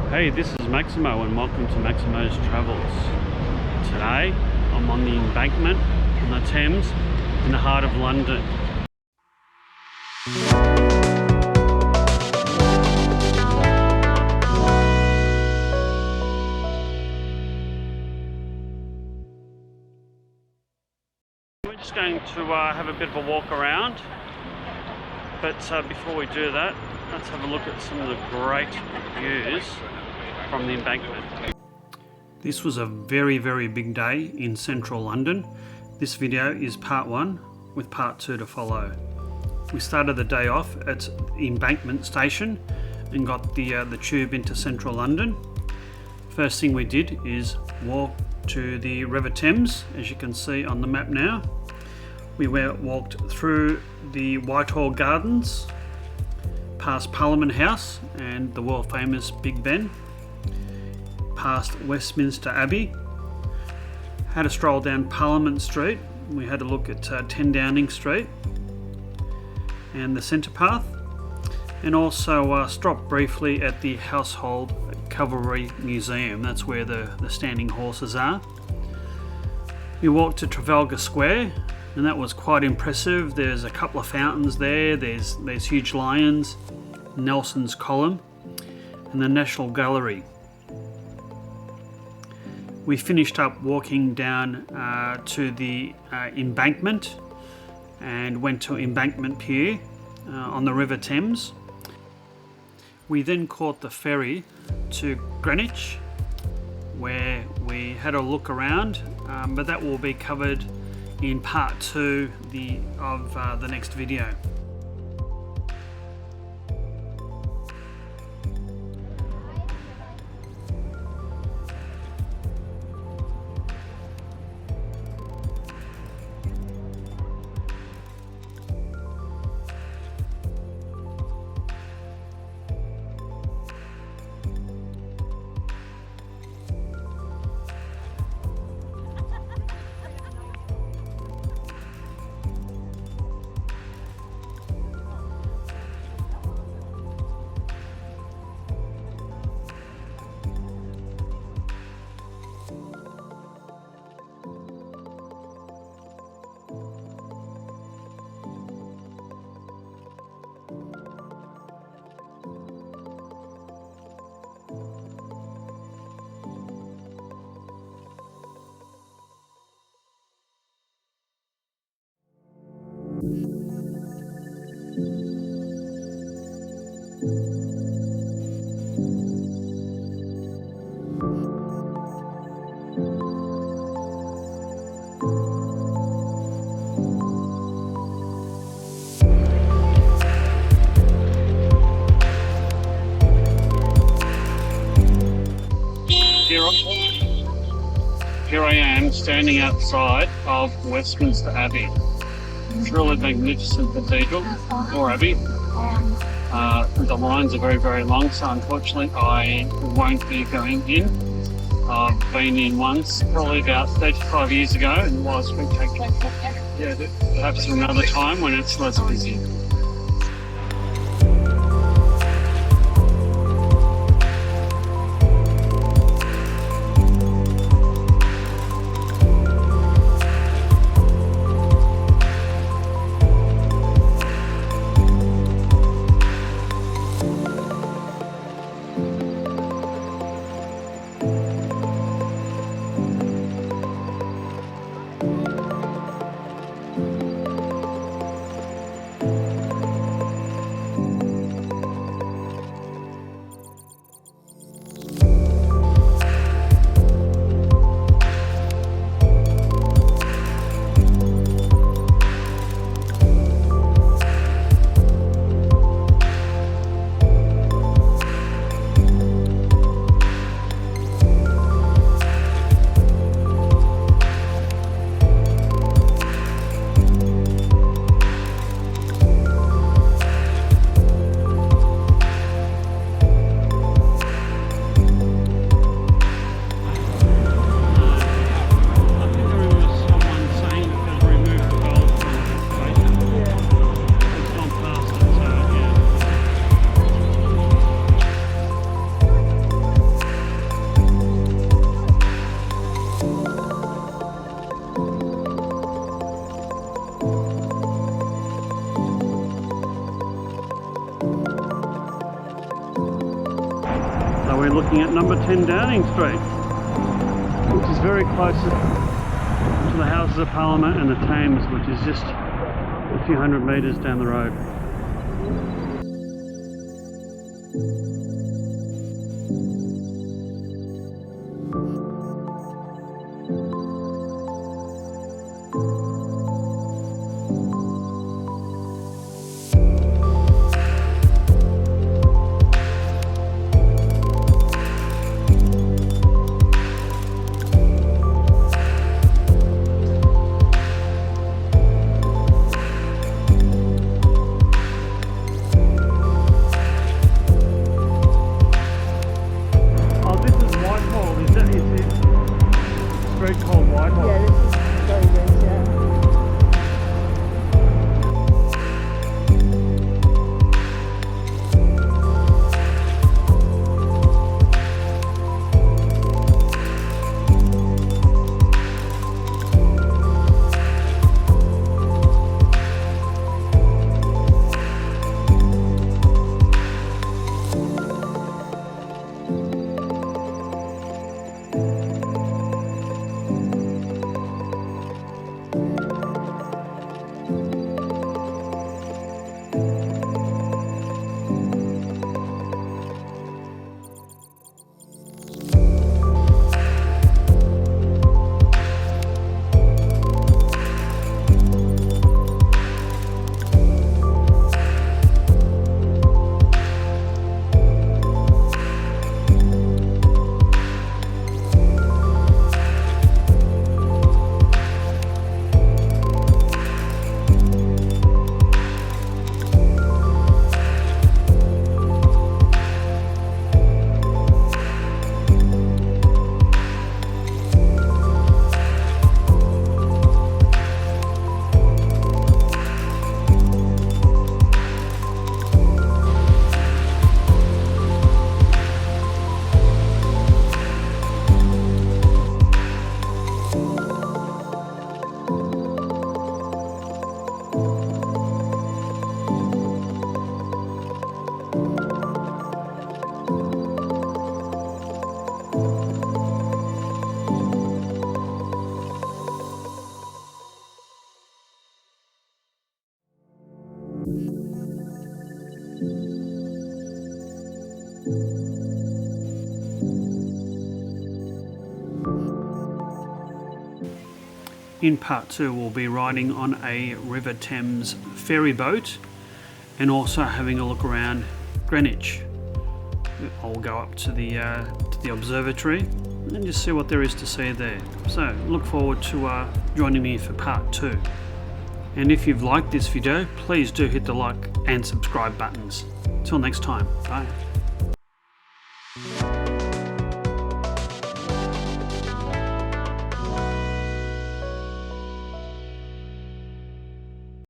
Hey, this is Maximo and welcome to Maximo's Travels. Today I'm on the Embankment on the Thames in the heart of London. We're just going to have a bit of a walk around, but before we do that, let's have a look at some of the great views from the embankment. This was a very big day in central London. This video is part one with part two to follow. We started the day off at Embankment Station and got the tube into central London. First thing we did is walk to the River Thames, as you can see on the map now. We walked through the Whitehall Gardens, past Parliament House and the world famous Big Ben, past Westminster Abbey, had a stroll down Parliament Street. We had a look at 10 Downing Street and the Cenotaph, and also stopped briefly at the Household Cavalry Museum. That's where the standing horses are. We walked to Trafalgar Square and that was quite impressive. There's a couple of fountains there, there's huge lions, Nelson's Column and the National Gallery. We finished up walking down to the embankment and went to Embankment Pier on the River Thames. We then caught the ferry to Greenwich, where we had a look around, but that will be covered in part two of the next video. Here I am standing outside of Westminster Abbey. It's really magnificent cathedral or abbey. The lines are very long, so unfortunately I won't be going in. I've been in once, probably about 35 years ago, and it was spectacular. Yeah, perhaps another time when it's less busy. So we're looking at number 10 Downing Street, which is very close to the Houses of Parliament and the Thames, which is just a few hundred metres down the road. Called Whitehall. Yeah, this is very good, yeah. In part 2 we'll be riding on a River Thames ferry boat and also having a look around Greenwich. I'll go up to the observatory and just see what there is to see there. So look forward to joining me for part 2. And if you've liked this video, please do hit the like and subscribe buttons. Till next time, bye.